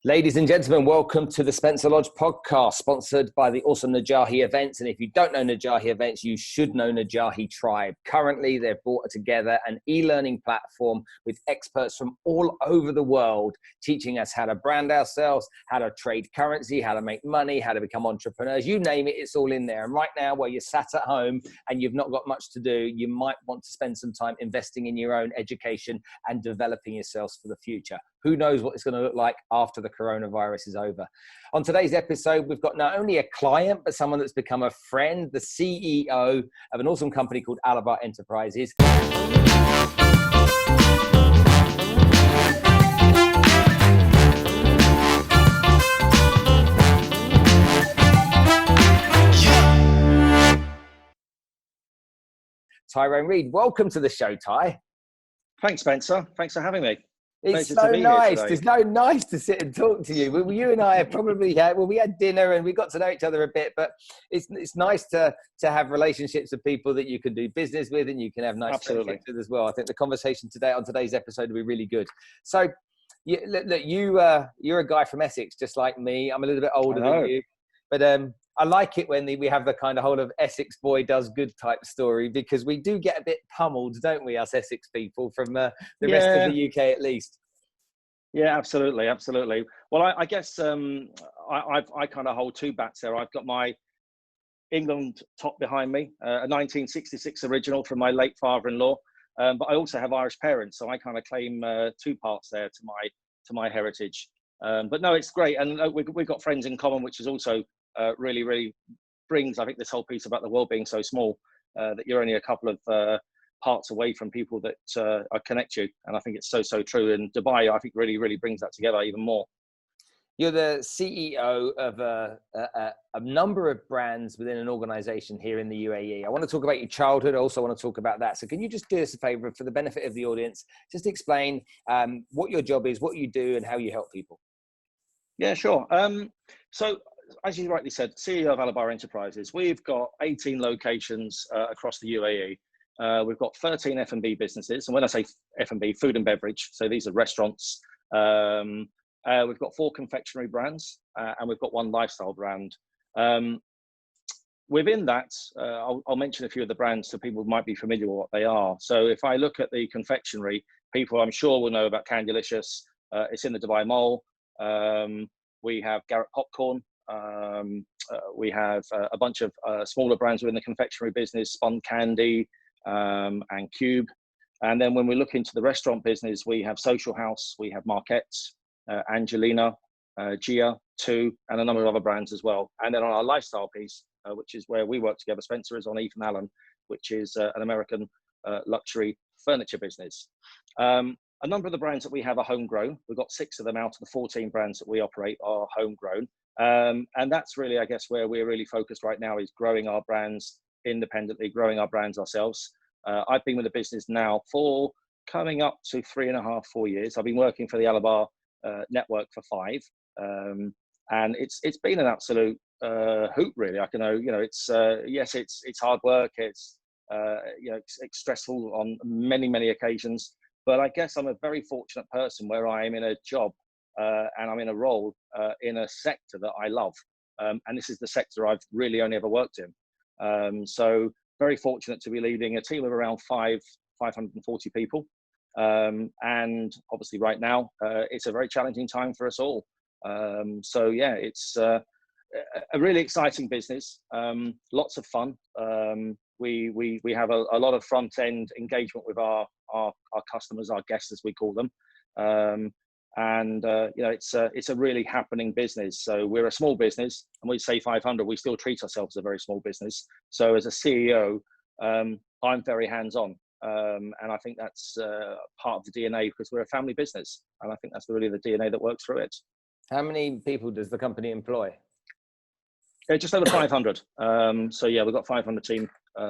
Ladies and gentlemen, welcome to the Spencer Lodge Podcast, sponsored by the awesome Najahi Events. And if you don't know Najahi Events, you should know Najahi Tribe. Currently, they've brought together an e-learning platform with experts from all over the world, teaching us how to brand ourselves, how to trade currency, how to make money, how to become entrepreneurs. You name it, it's all in there. And right now, where you're sat at home and you've not got much to do, you might want to spend some time investing in your own education and developing yourselves for the future. Who knows what it's going to look like after the coronavirus is over. On today's episode, we've got not only a client, but someone that's become a friend, the CEO of an awesome company called Alabbar Enterprises. Tyrone Reid, welcome to the show, Ty. Thanks, Spencer. Thanks for having me. It's so nice. It's so nice to sit and talk to you. Well, you and I have probably we had dinner and we got to know each other a bit, but it's nice to have relationships with people that you can do business with and you can have nice friendships with as well. I think the conversation today on today's episode will be really good. So, look, you're a guy from Essex, just like me. I'm a little bit older than you, but I like it when we have the kind of whole of Essex boy does good type story, because we do get a bit pummeled, don't we, us Essex people, from the rest of the UK at least. Yeah, absolutely. Well, I guess I kind of hold two bats there. I've got my England top behind me, a 1966 original from my late father-in-law, but I also have Irish parents, so I kind of claim two parts there to my heritage. But no, it's great, and we've got friends in common, which is also really brings, I think, this whole piece about the world being so small, that you're only a couple of parts away from people that connect you. And I think it's so true. And Dubai, I think, really brings that together even more. You're the CEO of a number of brands within an organization here in the UAE. I want to talk about your childhood. I also want to talk about that. So can you just do us a favor for the benefit of the audience? Just explain what your job is, what you do, and how you help people. Yeah, sure. So, as you rightly said, CEO of Alabbar Enterprises, we've got 18 locations across the UAE. We've got 13 F&B businesses. And when I say F&B, food and beverage, so these are restaurants. We've got 4 confectionery brands and we've got 1 lifestyle brand. Within that, I'll mention a few of the brands so people might be familiar with what they are. So if I look at the confectionery, people I'm sure will know about Candylicious. It's in the Dubai Mall. We have Garrett Popcorn. We have a bunch of smaller brands within the confectionery business, Spun Candy and Cube. And then when we look into the restaurant business, we have Social House, we have Marquette's, Angelina, Gia, Two, and a number of other brands as well. And then on our lifestyle piece, which is where we work together, Spencer, is on Ethan Allen, which is an American luxury furniture business. A number of the brands that we have are homegrown. We've got 6 of them out of the 14 brands that we operate are homegrown. And that's really, I guess, where we're really focused right now, is growing our brands independently, growing our brands ourselves. I've been with the business now for coming up to 3.5, 4 years. I've been working for the Alabbar network for 5. And it's been an absolute hoot, really. I can know, it's, yes, it's hard work. It's, it's stressful on many occasions. But I guess I'm a very fortunate person where I am in a job and I'm in a role in a sector that I love. And this is the sector I've really only ever worked in. So very fortunate to be leading a team of around 540 people. And obviously right now, it's a very challenging time for us all. So yeah, it's a really exciting business, lots of fun. We have a lot of front end engagement with our customers, our guests, as we call them. It's a really happening business. So we're a small business, and we say 500, we still treat ourselves as a very small business. So as a CEO, I'm very hands-on. And I think that's part of the DNA, because we're a family business. And I think that's really the DNA that works through it. How many people does the company employ? Just over 500. So yeah, we've got 500 team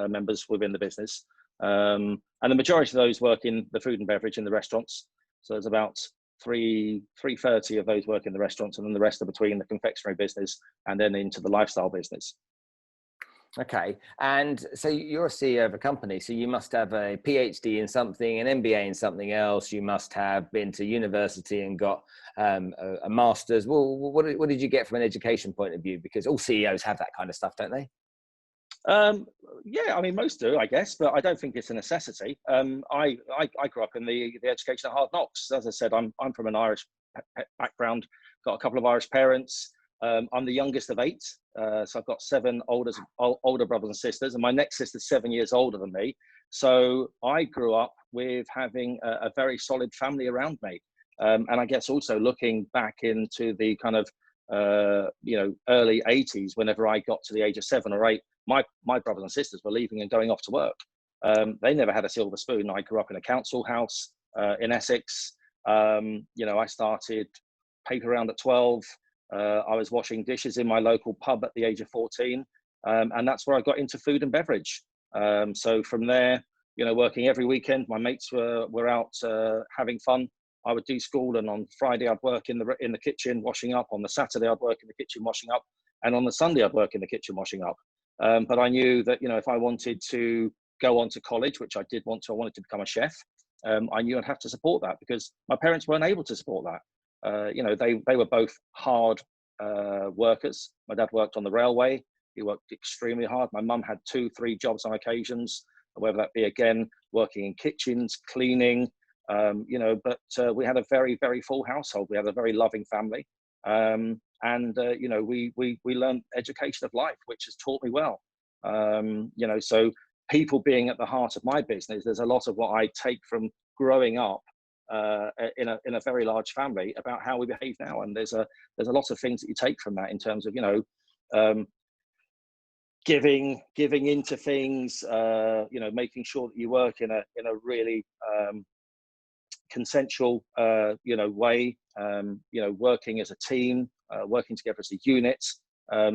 members within the business. And the majority of those work in the food and beverage in the restaurants. So there's about 330 of those work in the restaurants, and then the rest are between the confectionery business and then into the lifestyle business. Okay. And so you're a CEO of a company, so you must have a PhD in something, an MBA in something else. You must have been to university and got a master's. Well, what did you get from an education point of view? Because all CEOs have that kind of stuff, don't they? Yeah, I mean, most do, I guess, but I don't think it's a necessity. I grew up in the education of hard knocks. As I said, I'm from an Irish background, got a couple of Irish parents. I'm the youngest of 8, so I've got 7 older brothers and sisters, and my next sister's 7 years older than me. So I grew up with having a very solid family around me, and I guess also looking back into the kind of early 80s, whenever I got to the age of 7 or 8, my brothers and sisters were leaving and going off to work. They never had a silver spoon. I grew up in a council house in Essex. I started paper round at 12. I was washing dishes in my local pub at the age of 14. And that's where I got into food and beverage. So from there, working every weekend, my mates were out having fun. I would do school, and on Friday I'd work in the kitchen washing up. On the Saturday I'd work in the kitchen washing up, and on the Sunday I'd work in the kitchen washing up. But I knew that if I wanted to go on to college, which I did want to, I wanted to become a chef. I knew I'd have to support that because my parents weren't able to support that. They were both hard workers. My dad worked on the railway. He worked extremely hard. My mum had 2-3 jobs on occasions, whether that be again working in kitchens, cleaning. But we had a very, very full household. We had a very loving family. We learned education of life, which has taught me well. So people being at the heart of my business, there's a lot of what I take from growing up in a very large family about how we behave now. And there's a lot of things that you take from that in terms of, giving into things, making sure that you work in a really consensual, way, working as a team, working together as a unit.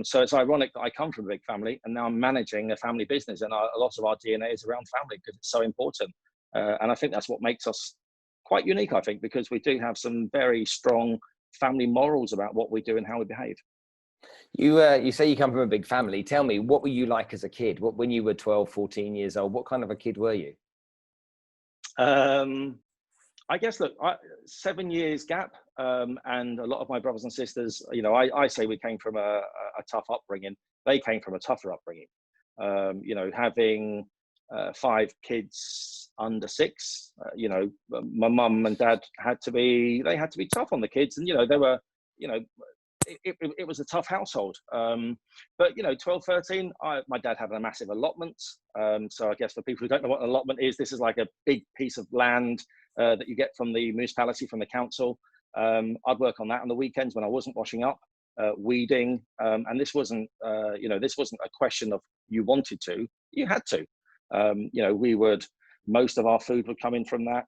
So it's ironic that I come from a big family and now I'm managing a family business, and a lot of our DNA is around family because it's so important. And I think that's what makes us quite unique, I think, because we do have some very strong family morals about what we do and how we behave. You say you come from a big family. Tell me, what were you like as a kid? When you were 12, 14 years old, what kind of a kid were you? I guess, look, 7 years gap, and a lot of my brothers and sisters, I say we came from a tough upbringing. They came from a tougher upbringing. Having 5 kids under 6, my mum and dad had to be tough on the kids, and they were, it was a tough household. But 12, 13, my dad had a massive allotment. So I guess for people who don't know what an allotment is, this is like a big piece of land that you get from the municipality, from the council. I'd work on that on the weekends when I wasn't washing up, weeding. And this wasn't a question of you wanted to, you had to. Most of our food would come in from that.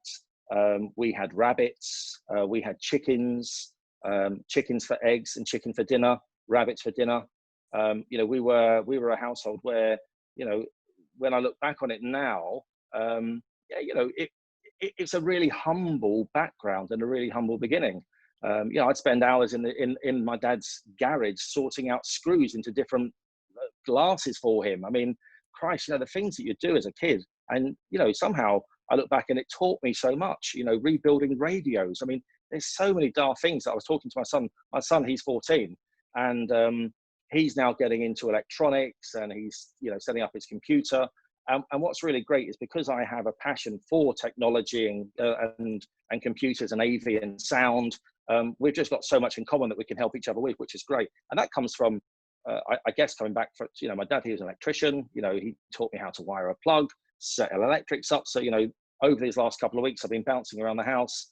We had rabbits, we had chickens for eggs and chicken for dinner, rabbits for dinner. We were a household where, when I look back on it now, it's a really humble background and a really humble beginning. I'd spend hours in my dad's garage sorting out screws into different glasses for him. I mean, Christ, the things that you do as a kid, and somehow I look back and it taught me so much. Rebuilding radios. I mean, there's so many daft things that I was talking to my son. My son, he's 14, and he's now getting into electronics, and he's setting up his computer. And what's really great is because I have a passion for technology and computers and AV and sound, we've just got so much in common that we can help each other with, which is great. And that comes from, I guess, coming back from, my dad, he was an electrician. He taught me how to wire a plug, set electrics up. So, over these last couple of weeks, I've been bouncing around the house,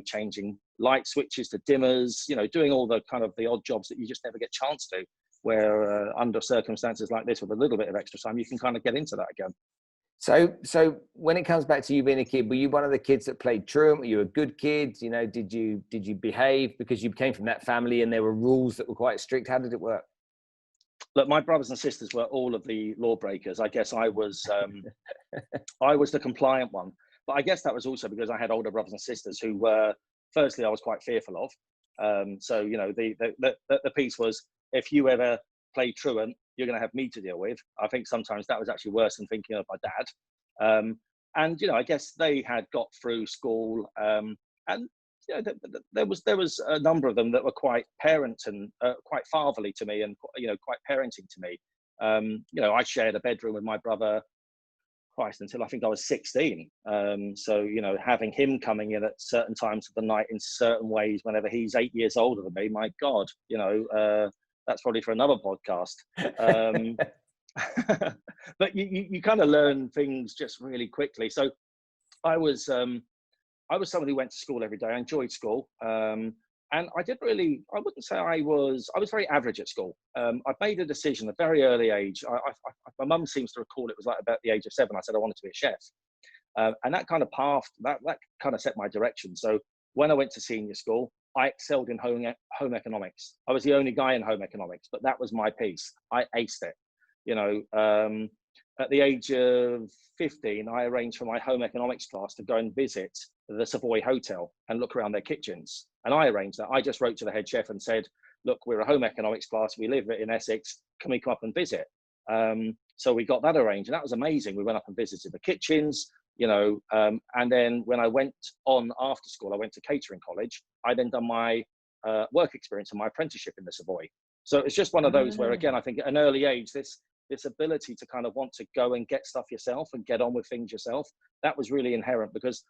changing light switches to dimmers, doing all the kind of the odd jobs that you just never get a chance to, where under circumstances like this with a little bit of extra time, you can kind of get into that again. So when it comes back to you being a kid, were you one of the kids that played truant? Were you a good kid? Did you behave because you came from that family and there were rules that were quite strict? How did it work? Look, my brothers and sisters were all of the lawbreakers. I guess I was the compliant one. But I guess that was also because I had older brothers and sisters who were, firstly, I was quite fearful of. So, the piece was, if you ever play truant, you're going to have me to deal with. I think sometimes that was actually worse than thinking of my dad. And I guess they had got through school, and there was a number of them that were quite parent and quite fatherly to me, and quite parenting to me. I shared a bedroom with my brother Christ until I think I was 16. So having him coming in at certain times of the night in certain ways whenever he's 8 years older than me, my God, that's probably for another podcast. But you kind of learn things just really quickly. So I was somebody who went to school every day. I enjoyed school. And I wouldn't say I was very average at school. I made a decision at a very early age. My mum seems to recall it was like about the age of 7. I said I wanted to be a chef. And that kind of path, that kind of set my direction. So when I went to senior school, I excelled in home economics. I was the only guy in home economics, but that was my piece. I aced it. At the age of 15, I arranged for my home economics class to go and visit the Savoy Hotel and look around their kitchens. And I arranged that. I just wrote to the head chef and said, look, we're a home economics class. We live in Essex. Can we come up and visit? So we got that arranged, and that was amazing. We went up and visited the kitchens, and then when I went on after school, I went to catering college. I then done my work experience and my apprenticeship in the Savoy. So it's just one of those where, again, I think at an early age, this ability to kind of want to go and get stuff yourself and get on with things yourself, that was really inherent, because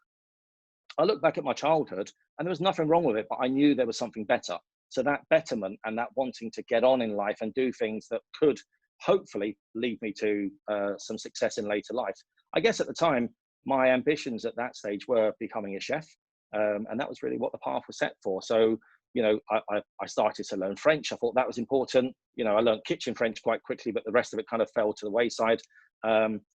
I look back at my childhood and there was nothing wrong with it, but I knew there was something better. So that betterment and that wanting to get on in life and do things that could hopefully lead me to some success in later life. I guess at the time, my ambitions at that stage were becoming a chef. And that was really what the path was set for. So, I started to learn French. I thought that was important. I learned kitchen French quite quickly, but the rest of it kind of fell to the wayside.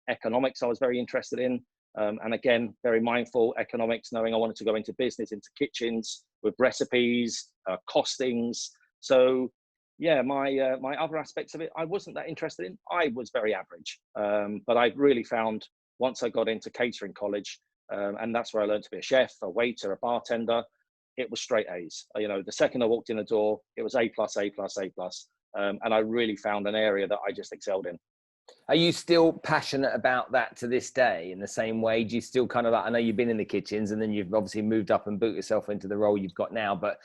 Economics, I was very interested in. And again, very mindful economics, knowing I wanted to go into business, into kitchens with recipes, costings. So yeah, my other aspects of it, I wasn't that interested in. I was very average. But I really found once I got into catering college, and that's where I learned to be a chef, a waiter, a bartender, it was straight A's. The second I walked in the door, it was A+, A+, A+. And I really found an area that I just excelled in. Are you still passionate about that to this day in the same way? Do you still kind of, I know you've been in the kitchens and then you've obviously moved up and boot yourself into the role you've got now, but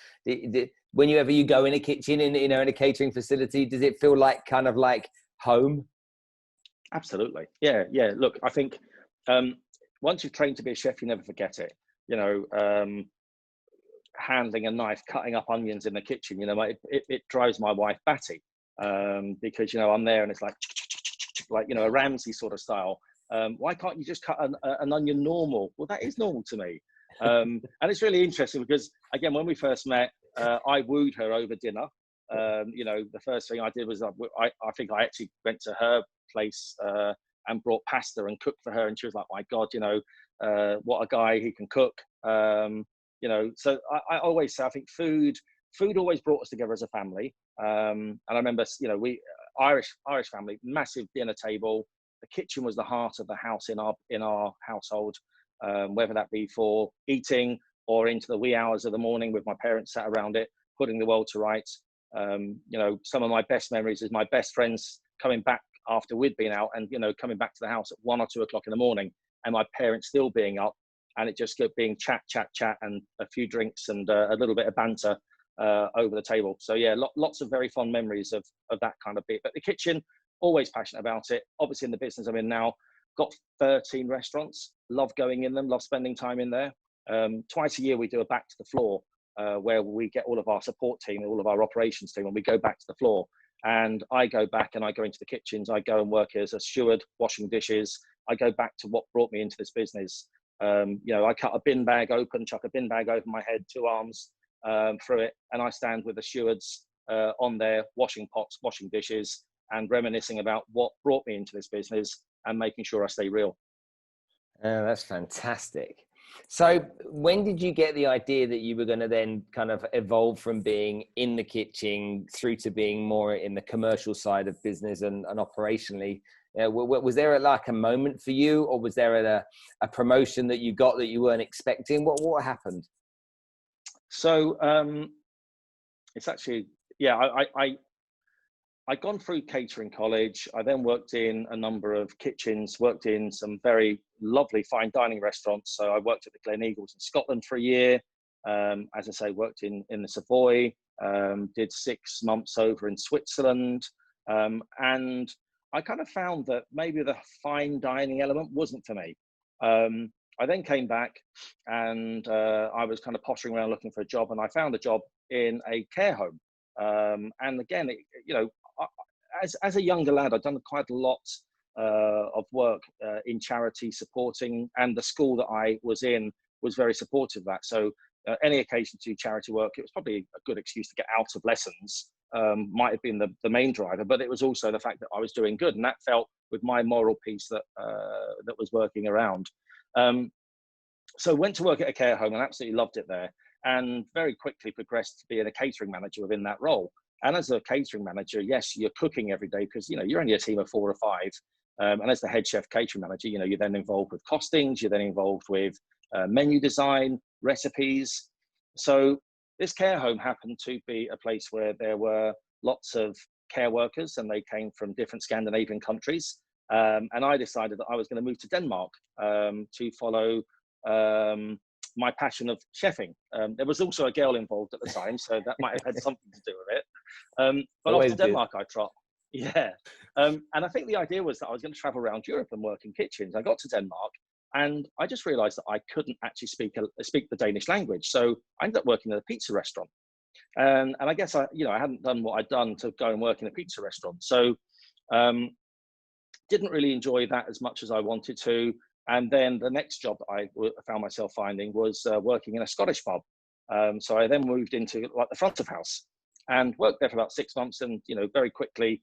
whenever you go in a kitchen in a catering facility, does it feel like kind of like home? Absolutely. Yeah. Look, I think once you've trained to be a chef, you never forget it. Handling a knife, cutting up onions in the kitchen, it drives my wife batty, because I'm there and it's like a Ramsay sort of style. Why can't you just cut an onion normal? Well, that is normal to me. And it's really interesting because, again, when we first met, I wooed her over dinner. The first thing I did was I think I actually went to her place and brought pasta and cooked for her, and she was like, my God, what a guy, he can cook. So I always say, I think food always brought us together as a family. And I remember, we Irish family, massive dinner table. The kitchen was the heart of the house in our household, whether that be for eating or into the wee hours of the morning with my parents sat around it, putting the world to rights. Some of my best memories is my best friends coming back after we'd been out and, coming back to the house at 1 or 2 o'clock in the morning, and my parents still being up, and it just kept being chat, and a few drinks and a little bit of banter over the table. So yeah, lots of very fond memories of that kind of bit. But the kitchen, always passionate about it. Obviously in the business I'm in now, got 13 restaurants, love going in them, love spending time in there. Twice a year we do a back to the floor, where we get all of our support team, all of our operations team, and we go back to the floor. And I go back and I go into the kitchens. I go and work as a steward, washing dishes. I go back to what brought me into this business. I cut a bin bag open, chuck a bin bag over my head, 2 arms through it, and I stand with the stewards on there, washing pots, washing dishes, and reminiscing about what brought me into this business and making sure I stay real. That's fantastic. So when did you get the idea that you were going to then kind of evolve from being in the kitchen through to being more in the commercial side of business and operationally? Was there like a moment for you, or was there a promotion that you got that you weren't expecting? What happened? So it's actually, yeah, I'd gone through catering college. I then worked in a number of kitchens, worked in some very lovely fine dining restaurants. So I worked at the Glen Eagles in Scotland for a year. As I say, worked in the Savoy, did 6 months over in Switzerland. And I kind of found that maybe the fine dining element wasn't for me. I then came back and I was kind of pottering around looking for a job, and I found a job in a care home. And again, as a younger lad, I'd done quite a lot of work in charity supporting, and the school that I was in was very supportive of that. So any occasion to do charity work, it was probably a good excuse to get out of lessons, might have been the main driver, but it was also the fact that I was doing good, and that felt with my moral piece that was working around. So went to work at a care home and absolutely loved it there, and very quickly progressed to being a catering manager within that role. And as a catering manager, yes, you're cooking every day because, you're only a team of 4 or 5. And as the head chef catering manager, you're then involved with costings, you're then involved with menu design, recipes. So this care home happened to be a place where there were lots of care workers, and they came from different Scandinavian countries. And I decided that I was going to move to Denmark to follow my passion of chefing. There was also a girl involved at the time, so that might have had something to do with it. But off to Denmark I trot. Yeah. And I think the idea was that I was going to travel around Europe and work in kitchens. I got to Denmark and I just realized that I couldn't actually speak the Danish language. So I ended up working in a pizza restaurant. And I guess I hadn't done what I'd done to go and work in a pizza restaurant. So didn't really enjoy that as much as I wanted to. And then the next job that I found myself finding was working in a Scottish pub. So I then moved into like the front of house and worked there for about 6 months, and very quickly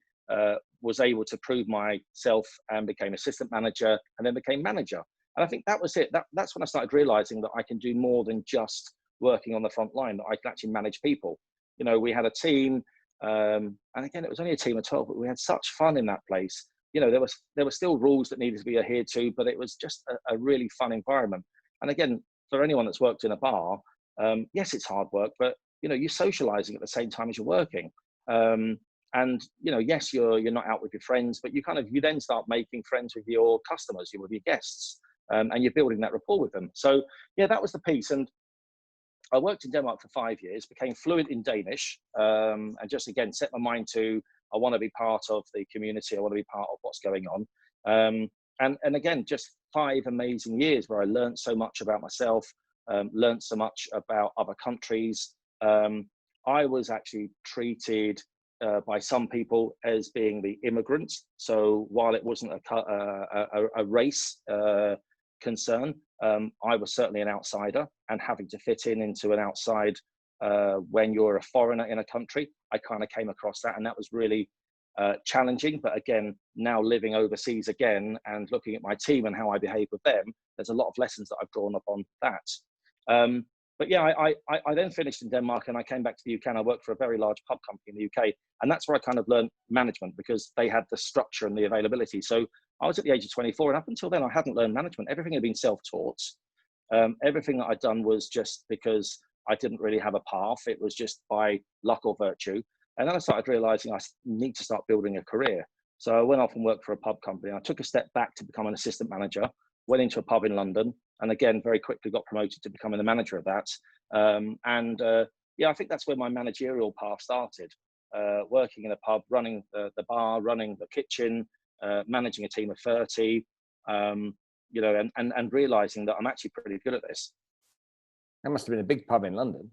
was able to prove myself and became assistant manager, and then became manager. And I think that was it. That's when I started realizing that I can do more than just working on the front line, that I can actually manage people. We had a team, and again, it was only a team of 12, but we had such fun in that place. There were still rules that needed to be adhered to, but it was just a really fun environment. And again, for anyone that's worked in a bar, yes, it's hard work, but you're socializing at the same time as you're working. And yes, you're not out with your friends, but you then start making friends with your customers, with your guests, and you're building that rapport with them. So yeah, that was the piece. And I worked in Denmark for 5 years, became fluent in Danish, and just again set my mind to, I want to be part of the community. I want to be part of what's going on. And again, just 5 amazing years where I learned so much about myself, learned so much about other countries. I was actually treated by some people as being the immigrant. So while it wasn't a race concern, I was certainly an outsider, and having to fit into an outside when you're a foreigner in a country, I kind of came across that, and that was really challenging. But again, now living overseas again and looking at my team and how I behave with them, there's a lot of lessons that I've drawn upon that. But yeah, I then finished in Denmark, and I came back to the UK, and I worked for a very large pub company in the UK. And that's where I kind of learned management, because they had the structure and the availability. So I was at the age of 24, and up until then, I hadn't learned management. Everything had been self-taught. Everything that I'd done was just because I didn't really have a path. It was just by luck or virtue. And then I started realizing I need to start building a career. So I went off and worked for a pub company. I took a step back to become an assistant manager, went into a pub in London, and again, very quickly got promoted to becoming the manager of that. Yeah, I think that's where my managerial path started, working in a pub, running the bar, running the kitchen, managing a team of 30, and realizing that I'm actually pretty good at this. That must have been a big pub in London.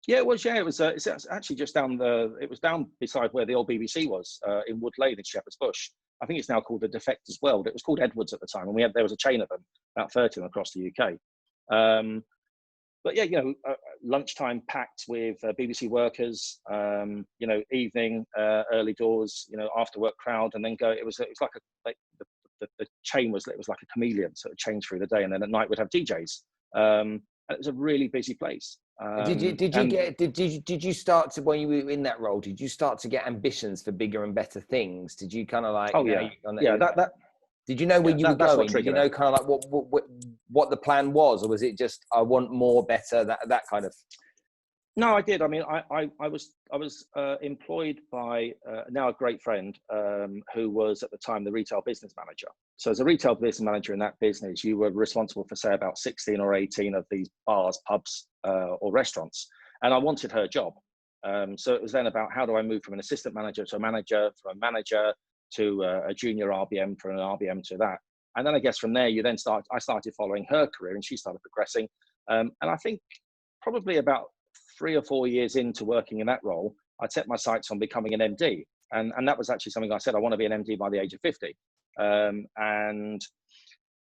Yeah, it was. Yeah, it was. It's actually just it was down beside where the old BBC was, in Wood Lane in Shepherd's Bush. I think it's now called the Defectors World. It was called Edwards at the time, and there was a chain of them, about 30 across the UK. But yeah, lunchtime packed with BBC workers. Evening, early doors. After work crowd, and then go. It was like the chain was. It was like a chameleon, so it changed through the day, and then at night we'd have DJs. And it was a really busy place. Did you start to, when you were in that role, did you start to get ambitions for bigger and better things? Did you kind of like? Oh yeah, Did you know where you were going? Did you know kind of like what the plan was, or was it just I want more, better, that kind of? No, I did. I mean, I was employed by now a great friend who was at the time the retail business manager. So as a retail business manager in that business, you were responsible for, say, about 16 or 18 of these bars, pubs, or restaurants. And I wanted her job. So it was then about, how do I move from an assistant manager to a manager, from a manager to a junior RBM, from an RBM to that. And then I guess from there, I started following her career, and she started progressing. And I think probably about 3 or 4 years into working in that role, I'd set my sights on becoming an MD. And that was actually something I said, I want to be an MD by the age of 50. And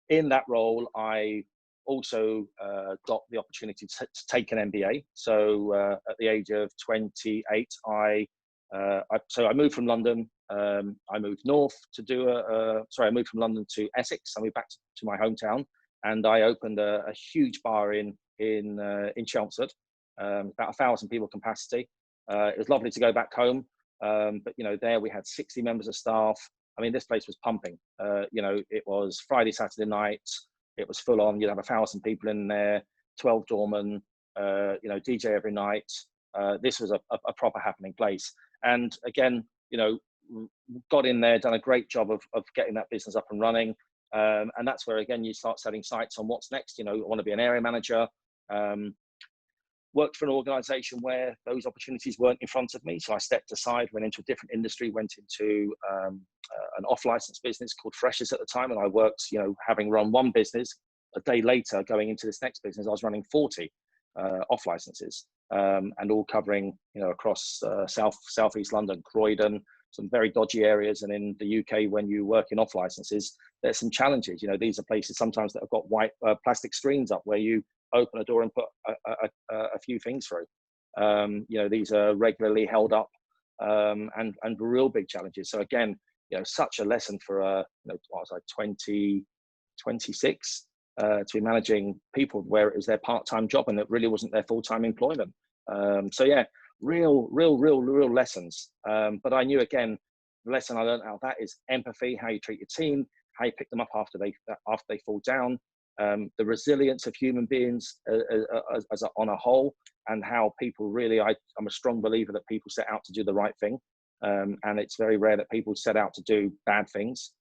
in that role, I also got the opportunity to take an MBA. So at the age of 28, I moved from London. I moved north to I moved from London to Essex. I moved back to my hometown, and I opened a huge bar in Chelmsford, about 1,000 people capacity. It was lovely to go back home, but there we had 60 members of staff. I mean, this place was pumping. It was Friday, Saturday night. It was full on. You'd have 1,000 people in there, 12 doormen, DJ every night. This was a proper happening place. And again, got in there, done a great job of getting that business up and running. And that's where, again, you start setting sights on what's next. I want to be an area manager. Worked for an organization where those opportunities weren't in front of me. So I stepped aside, went into a different industry, went into an off-license business called Freshers at the time. And I worked, having run one business, a day later going into this next business, I was running 40 off-licenses, and all covering, across Southeast London, Croydon, some very dodgy areas. And in the UK, when you work in off-licenses, there's some challenges. These are places sometimes that have got white plastic screens up where you open a door and put a few things through. These are regularly held up, and real big challenges. So again, such a lesson for what was I, 26, to be managing people where it was their part-time job and it really wasn't their full-time employment. So yeah, real lessons. But I knew, again, the lesson I learned out of that is empathy, how you treat your team, how you pick them up after they fall down. The resilience of human beings on a whole, and how people really, I'm a strong believer that people set out to do the right thing. And it's very rare that people set out to do bad things.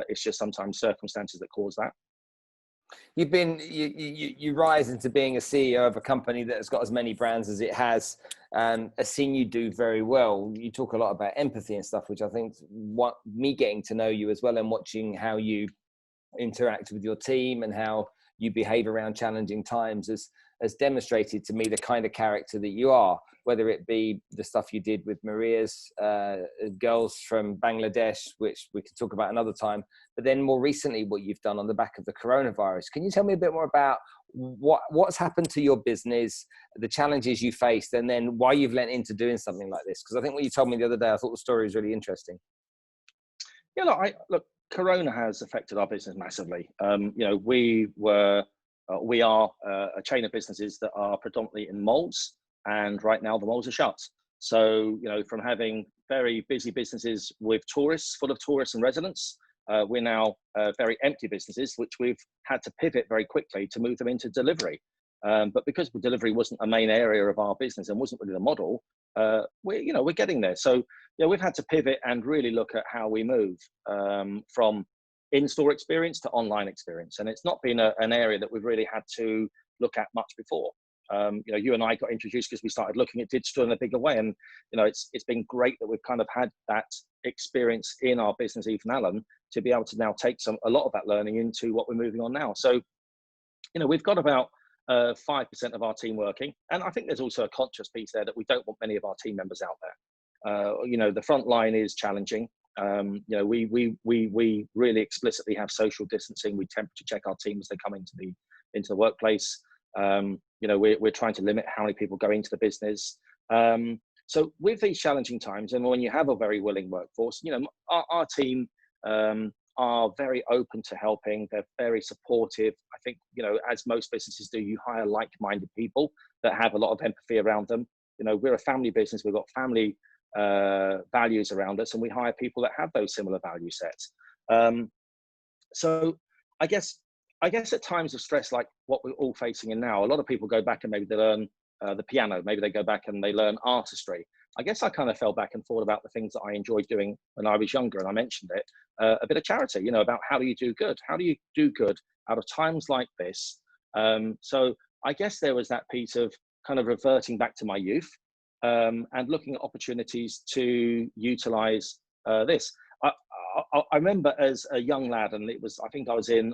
It's just sometimes circumstances that cause that. You rise into being a CEO of a company that has got as many brands as it has. I've seen you do very well. You talk a lot about empathy and stuff, which I think me getting to know you as well, and watching how you interact with your team and how you behave around challenging times has demonstrated to me the kind of character that you are, whether it be the stuff you did with Maria's girls from Bangladesh, which we could talk about another time, but then more recently what you've done on the back of the coronavirus. Can you tell me a bit more about what's happened to your business, the challenges you faced, and then why you've lent into doing something like this? Because I think what you told me the other day, I thought the story was really interesting. Yeah, look, Corona has affected our business massively. We are a chain of businesses that are predominantly in malls, and right now the malls are shut. So, from having very busy businesses with tourists, full of tourists and residents, we're now very empty businesses, which we've had to pivot very quickly to move them into delivery. But because delivery wasn't a main area of our business and wasn't really the model, we're getting there. So we've had to pivot and really look at how we move from in-store experience to online experience, and it's not been an area that we've really had to look at much before. You and I got introduced because we started looking at digital in a bigger way, and it's been great that we've kind of had that experience in our business, Ethan Allen, to be able to now take a lot of that learning into what we're moving on now. So we've got about 5% of our team working, and I think there's also a conscious piece there that we don't want many of our team members out there. The front line is challenging. We really explicitly have social distancing. We temperature check our team as they come into the workplace. We're trying to limit how many people go into the business. So with these challenging times, and when you have a very willing workforce, our team are very open to helping. They're very supportive. I think, as most businesses do, you hire like-minded people that have a lot of empathy around them. We're a family business. We've got family values around us, and we hire people that have those similar value sets. So I guess at times of stress like what we're all facing in now, a lot of people go back and maybe they learn the piano. Maybe they go back and they learn artistry. I guess I kind of fell back and thought about the things that I enjoyed doing when I was younger, and I mentioned it, a bit of charity, you know, about how do you do good? How do you do good out of times like this? So I guess there was that piece of kind of reverting back to my youth, and looking at opportunities to utilize this. I remember as a young lad, and I think I was in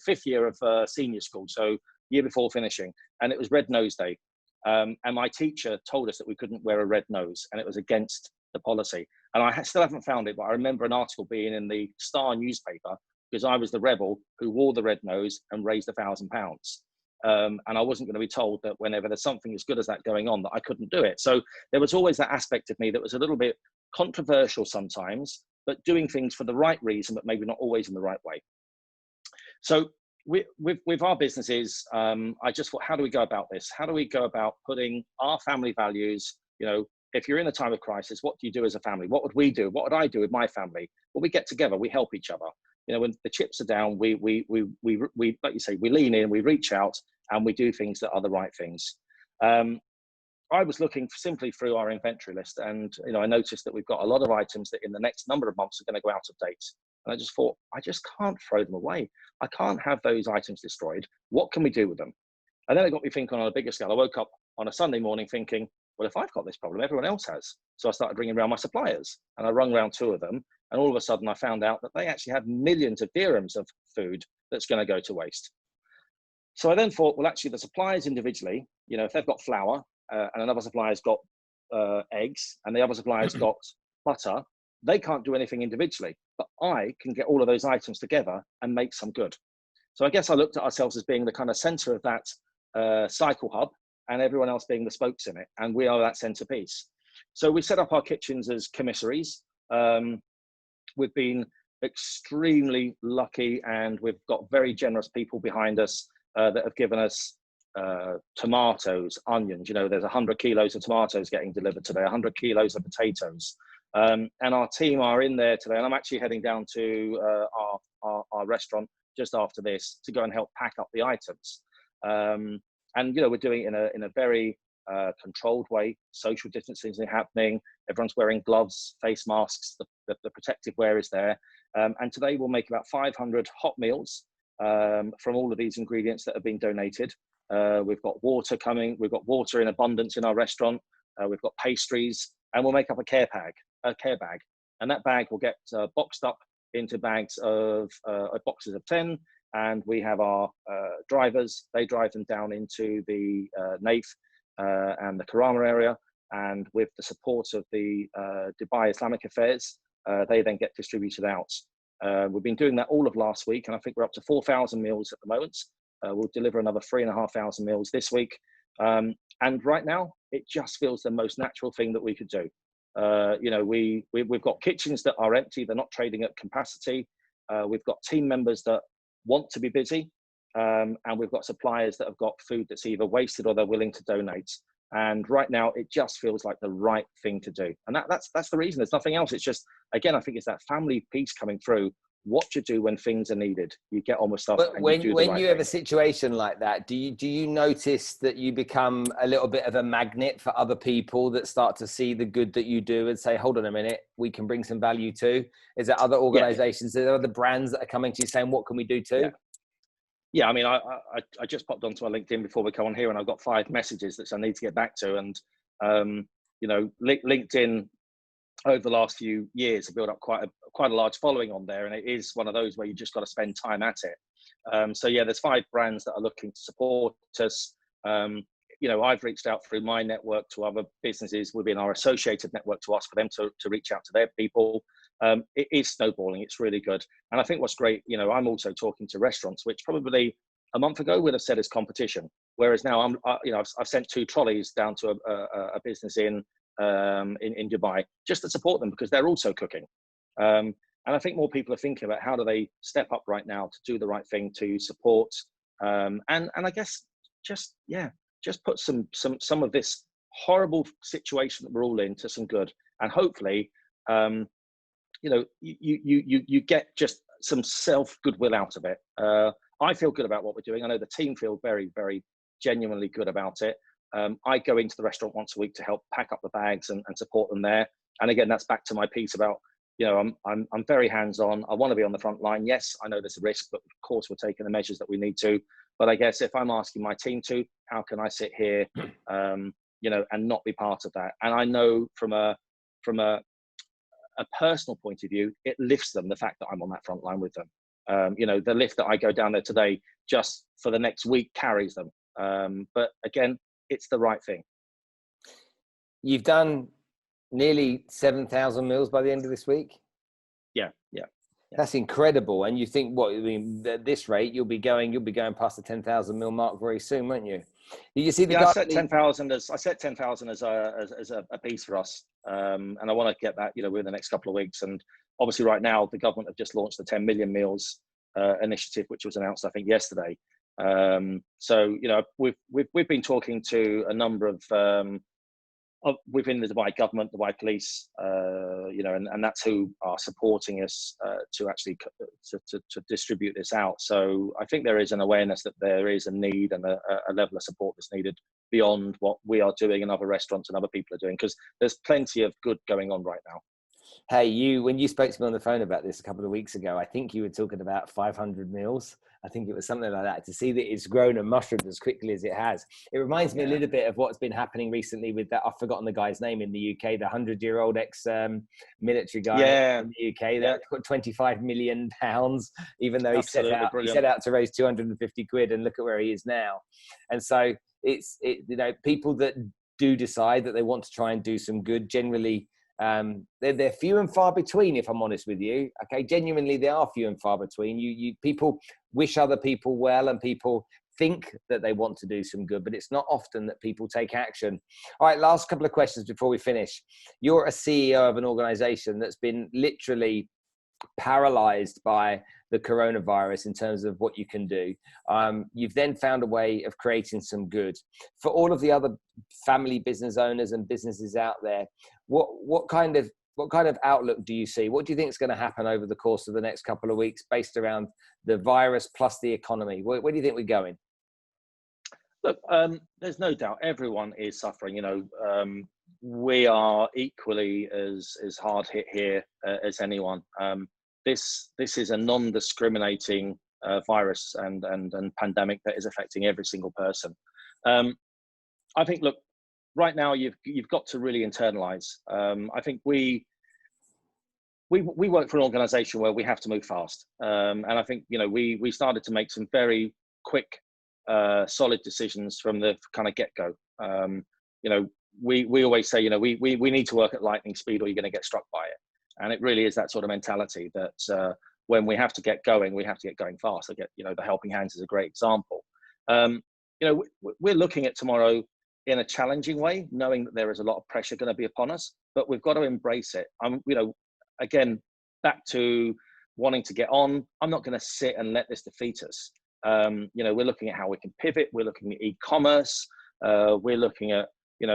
fifth year of senior school, so year before finishing, and it was Red Nose Day. And my teacher told us that we couldn't wear a red nose, and it was against the policy. And I still haven't found it, but I remember an article being in the Star newspaper because I was the rebel who wore the red nose and raised £1,000. And I wasn't going to be told that whenever there's something as good as that going on, that I couldn't do it. So there was always that aspect of me that was a little bit controversial sometimes, but doing things for the right reason, but maybe not always in the right way. So with our businesses, I just thought, how do we go about this? How do we go about putting our family values, you know, if you're in a time of crisis, what do you do as a family? What would we do? What would I do with my family? Well, we get together, we help each other. You know, when the chips are down, we like you say, we lean in, we reach out, and we do things that are the right things. I was looking simply through our inventory list, and you know, I noticed that we've got a lot of items that in the next number of months are going to go out of date. And I just thought, I just can't throw them away. I can't have those items destroyed. What can we do with them? And then it got me thinking on a bigger scale. I woke up on a Sunday morning thinking, well, if I've got this problem, everyone else has. So I started ringing around my suppliers, and I rung around 2 of them. And all of a sudden I found out that they actually have millions of dirhams of food that's going to go to waste. So I then thought, well, actually the suppliers individually, you know, if they've got flour, and another supplier's got eggs, and the other supplier's got butter, they can't do anything individually, but I can get all of those items together and make some good. So I guess I looked at ourselves as being the kind of center of that cycle hub, and everyone else being the spokes in it, and we are that centerpiece. So we set up our kitchens as commissaries. We've been extremely lucky, and we've got very generous people behind us that have given us tomatoes, onions. You know, there's 100 kilos of tomatoes getting delivered today, 100 kilos of potatoes. And our team are in there today, and I'm actually heading down to our restaurant just after this to go and help pack up the items. And you know, we're doing it in a very controlled way. Social distancing is happening. Everyone's wearing gloves, face masks. The protective wear is there. And today we'll make about 500 hot meals from all of these ingredients that have been donated. We've got water coming. We've got water in abundance in our restaurant. We've got pastries, and we'll make up a care bag. And that bag will get boxed up into bags of boxes of 10. And we have our drivers. They drive them down into the Naif and the Karama area. And with the support of the Dubai Islamic Affairs, they then get distributed out. We've been doing that all of last week, and I think we're up to 4,000 meals at the moment. We'll deliver another 3,500 meals this week. And right now, it just feels the most natural thing that we could do. You know, we've got kitchens that are empty. They're not trading at capacity. We've got team members that want to be busy. And we've got suppliers that have got food that's either wasted or they're willing to donate. And right now, it just feels like the right thing to do. And that's the reason. There's nothing else. It's just, again, I think it's that family piece coming through. What you do when things are needed, you get on with stuff. But and when you have a situation like that, do you notice that you become a little bit of a magnet for other people that start to see the good that you do and say, hold on a minute, we can bring some value too? Is there other organizations, are there other brands that are coming to you saying, what can we do too? Yeah, I mean, I just popped onto my LinkedIn before we come on here, and I've got 5 messages that I need to get back to. And, you know, LinkedIn over the last few years have built up quite a large following on there. And it is one of those where you just got to spend time at it. So yeah, there's 5 brands that are looking to support us. You know, I've reached out through my network to other businesses within our associated network to ask for them to reach out to their people. It is snowballing. It's really good. And I think what's great, you know, I'm also talking to restaurants, which probably a month ago would have said as competition. Whereas now I've sent 2 trolleys down to a business in Dubai just to support them because they're also cooking. And I think more people are thinking about how do they step up right now to do the right thing to support. And I guess just put some of this horrible situation that we're all in to some good. And hopefully, you know, you get just some self goodwill out of it. I feel good about what we're doing. I know the team feel very, very genuinely good about it. I go into the restaurant once a week to help pack up the bags and support them there. And again, that's back to my piece about, I'm very hands-on. I want to be on the front line. Yes, I know there's a risk, but of course we're taking the measures that we need to. But I guess if I'm asking my team to, how can I sit here, and not be part of that? And I know from a personal point of view, it lifts them, the fact that I'm on that front line with them. The lift that I go down there today just for the next week carries them. But again, it's the right thing. You've done nearly 7,000 meals by the end of this week. Yeah. That's incredible. And you think, at this rate, you'll be going past the 10,000 meal mark very soon, won't you? Did you see the guy? I set 10,000 as a piece for us, and I want to get that within the next couple of weeks. And obviously, right now, the government have just launched the 10 million meals initiative, which was announced, I think, yesterday. So we've been talking to a number of within the Dubai government, Dubai police, and that's who are supporting us to actually to distribute this out. So I think there is an awareness that there is a need and a level of support that's needed beyond what we are doing and other restaurants and other people are doing, because there's plenty of good going on right now. Hey, when you spoke to me on the phone about this a couple of weeks ago, I think you were talking about 500 meals. I think it was something like that. To see that it's grown and mushroomed as quickly as it has, it reminds me a little bit of what's been happening recently with that. I've forgotten the guy's name in the UK, the 100-year-old ex-military guy in the UK that got 25 million pounds, even though he set out to raise 250 quid, and look at where he is now. And so it's people that do decide that they want to try and do some good. Generally, they're few and far between, if I'm honest with you. Okay, genuinely, they are few and far between. You people wish other people well, and people think that they want to do some good, but it's not often that people take action. All right, last couple of questions before we finish. You're a CEO of an organization that's been literally paralyzed by the coronavirus in terms of what you can do. You've then found a way of creating some good. For all of the other family business owners and businesses out there, what kind of outlook do you see? What do you think is going to happen over the course of the next couple of weeks based around the virus plus the economy? Where do you think we're going? Look, there's no doubt everyone is suffering. We are equally as hard hit here as anyone. This is a non-discriminating virus and pandemic that is affecting every single person. I think, look, right now you've got to really internalize. I think we work for an organization where we have to move fast, and I think we started to make some very quick, solid decisions from the kind of get-go. We always say we need to work at lightning speed, or you're going to get struck by it. And it really is that sort of mentality that when we have to get going, we have to get going fast. I get, the Helping Hands is a great example. We're looking at tomorrow in a challenging way, knowing that there is a lot of pressure going to be upon us, but we've got to embrace it. Again, back to wanting to get on. I'm not going to sit and let this defeat us. We're looking at how we can pivot. We're looking at e-commerce. We're looking at,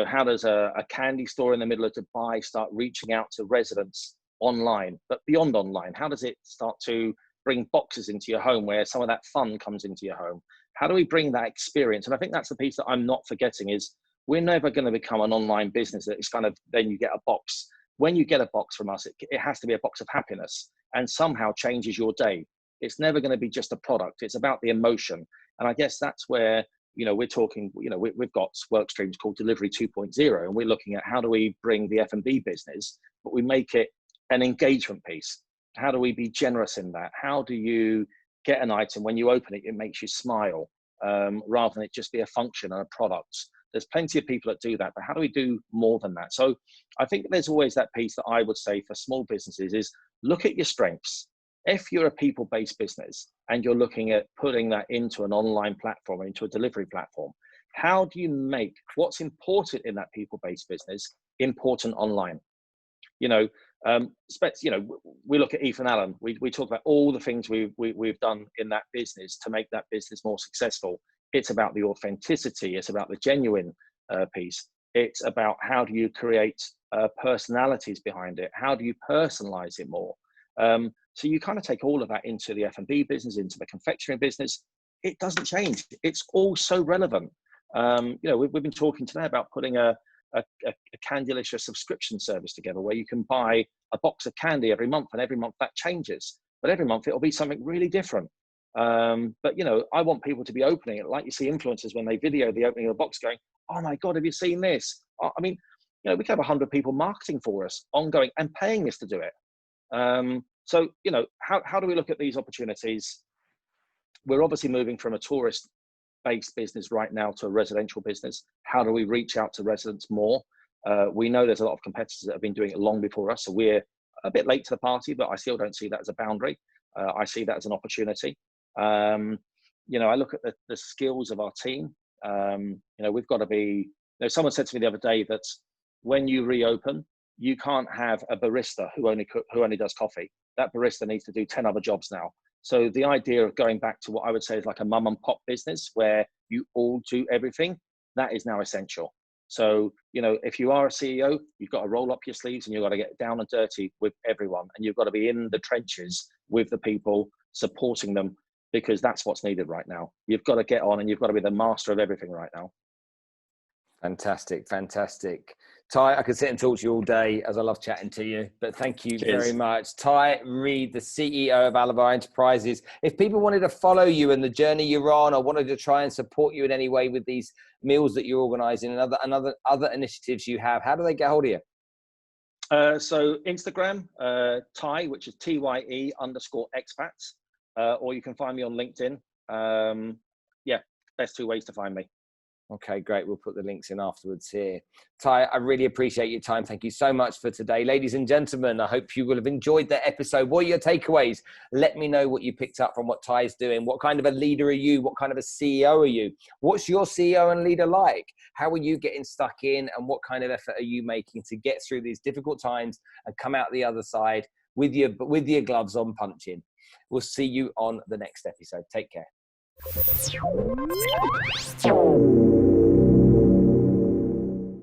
how does a candy store in the middle of Dubai start reaching out to residents online, but beyond online? How does it start to bring boxes into your home where some of that fun comes into your home? How do we bring that experience? And I think that's the piece that I'm not forgetting is we're never going to become an online business that is kind of, then you get a box. When you get a box from us, it has to be a box of happiness and somehow changes your day. It's never going to be just a product. It's about the emotion. And I guess that's where, we're talking, we've got work streams called Delivery 2.0, and we're looking at how do we bring the F&B business, but we make it an engagement piece. How do we be generous in that? How do you get an item, when you open it, it makes you smile, rather than it just be a function and a product? There's plenty of people that do that, but how do we do more than that? So I think there's always that piece that I would say for small businesses is look at your strengths. If you're a people-based business and you're looking at putting that into an online platform, into a delivery platform, how do you make what's important in that people-based business important online? We look at Ethan Allen. We talk about all the things we've done in that business to make that business more successful. It's about the authenticity. It's about the genuine piece. It's about how do you create personalities behind it? How do you personalize it more? So you kind of take all of that into the F&B business, into the confectionery business. It doesn't change. It's all so relevant. We've been talking today about putting a Candylicious subscription service together where you can buy a box of candy every month, and every month that changes. But every month it'll be something really different. But I want people to be opening it, like you see influencers when they video the opening of the box going, "Oh my God, have you seen this?" I mean, we could have 100 people marketing for us, ongoing, and paying us to do it. So, how do we look at these opportunities? We're obviously moving from a tourist-based business right now to a residential business. How do we reach out to residents more? We know there's a lot of competitors that have been doing it long before us, so we're a bit late to the party, but I still don't see that as a boundary. I see that as an opportunity. I look at the skills of our team. We've got to be, someone said to me the other day that when you reopen, you can't have a barista who only does coffee. That barista needs to do 10 other jobs now. So the idea of going back to what I would say is like a mum and pop business where you all do everything, that is now essential. So, if you are a CEO, you've got to roll up your sleeves and you've got to get down and dirty with everyone. And you've got to be in the trenches with the people, supporting them, because that's what's needed right now. You've got to get on and you've got to be the master of everything right now. Fantastic. Ty, I could sit and talk to you all day, as I love chatting to you, but thank you very much. Ty Reid, the CEO of Alabbar Enterprises. If people wanted to follow you and the journey you're on, or wanted to try and support you in any way with these meals that you're organising and other initiatives you have, how do they get hold of you? So Instagram, Ty, which is TYE_expats, or you can find me on LinkedIn. Best two ways to find me. Okay, great. We'll put the links in afterwards here. Ty, I really appreciate your time. Thank you so much for today. Ladies and gentlemen, I hope you will have enjoyed that episode. What are your takeaways? Let me know what you picked up from what Ty's doing. What kind of a leader are you? What kind of a CEO are you? What's your CEO and leader like? How are you getting stuck in? And what kind of effort are you making to get through these difficult times and come out the other side with your gloves on punching? We'll see you on the next episode. Take care.